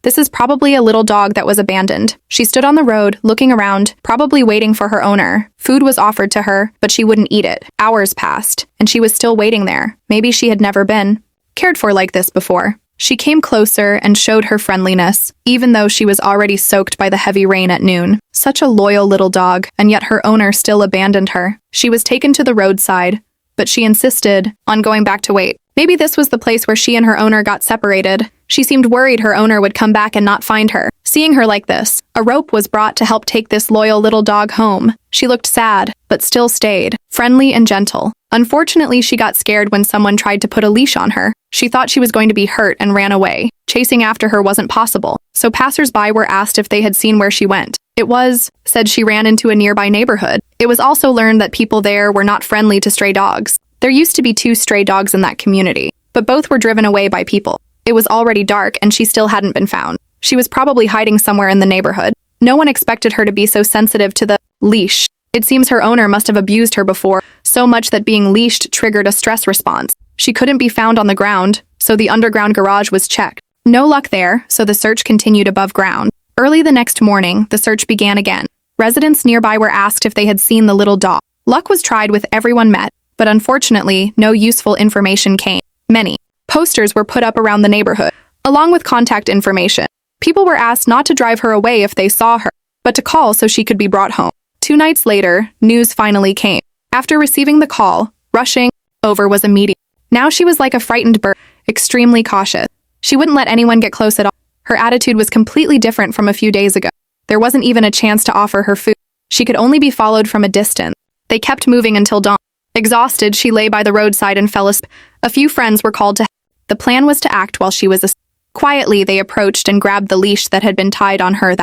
This is probably a little dog that was abandoned. She stood on the road, looking around, probably waiting for her owner. Food was offered to her, but she wouldn't eat it. Hours passed, and she was still waiting there. Maybe she had never been cared for like this before. She came closer and showed her friendliness, even though she was already soaked by the heavy rain at noon. Such a loyal little dog, and yet her owner still abandoned her. She was taken to the roadside, but she insisted on going back to wait. Maybe this was the place where she and her owner got separated. She seemed worried her owner would come back and not find her. Seeing her like this, a rope was brought to help take this loyal little dog home. She looked sad, but still stayed, friendly and gentle. Unfortunately, she got scared when someone tried to put a leash on her. She thought she was going to be hurt and ran away. Chasing after her wasn't possible, so passers-by were asked if they had seen where she went. It was said she ran into a nearby neighborhood. It was also learned that people there were not friendly to stray dogs. There used to be 2 stray dogs in that community, but both were driven away by people. It was already dark and she still hadn't been found. She was probably hiding somewhere in the neighborhood. No one expected her to be so sensitive to the leash. It seems her owner must have abused her before, so much that being leashed triggered a stress response. She couldn't be found on the ground, so the underground garage was checked. No luck there, so the search continued above ground. Early the next morning, the search began again. Residents nearby were asked if they had seen the little dog. Luck was tried with everyone met, but unfortunately, no useful information came. Many posters were put up around the neighborhood, along with contact information. People were asked not to drive her away if they saw her, but to call so she could be brought home. 2 nights later, news finally came. After receiving the call, rushing over was immediate. Now she was like a frightened bird, extremely cautious. She wouldn't let anyone get close at all. Her attitude was completely different from a few days ago. There wasn't even a chance to offer her food. She could only be followed from a distance. They kept moving until dawn. Exhausted, she lay by the roadside and fell asleep. A few friends were called to help. The plan was to act while she was asleep. Quietly, they approached and grabbed the leash that had been tied on her.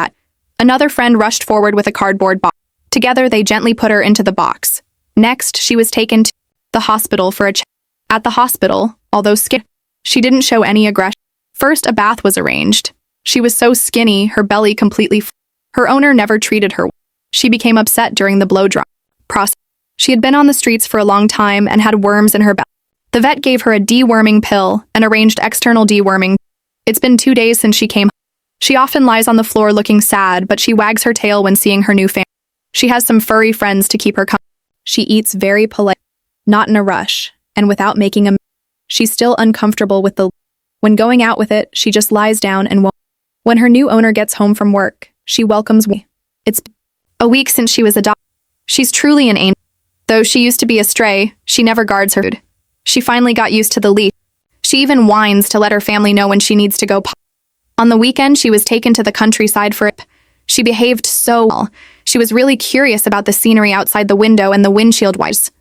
Another friend rushed forward with a cardboard box. Together, they gently put her into the box. Next, she was taken to the hospital for a check. At the hospital, although scared, she didn't show any aggression. First, a bath was arranged. She was so skinny, her belly completely flat. Her owner never treated her well. She became upset during the blow-dry process. She had been on the streets for a long time and had worms in her belly. The vet gave her a deworming pill and arranged external deworming. It's been 2 days since she came home. She often lies on the floor looking sad, but she wags her tail when seeing her new family. She has some furry friends to keep her company. She eats very polite, not in a rush, and without making a mess. She's still uncomfortable with the when going out with it, she just lies down and won't. When her new owner gets home from work, she welcomes me. It's been a week since she was adopted. She's truly an angel. Though she used to be a stray, she never guards her food. She finally got used to the leash. She even whines to let her family know when she needs to go potty. On the weekend, she was taken to the countryside for it. She behaved so well. She was really curious about the scenery outside the window and the windshield wipers.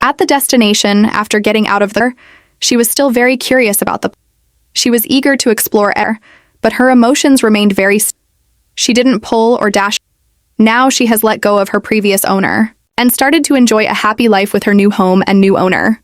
At the destination, after getting out of there, she was still very curious about the. She was eager to explore air, but her emotions remained very. She didn't pull or dash. Now she has let go of her previous owner and started to enjoy a happy life with her new home and new owner.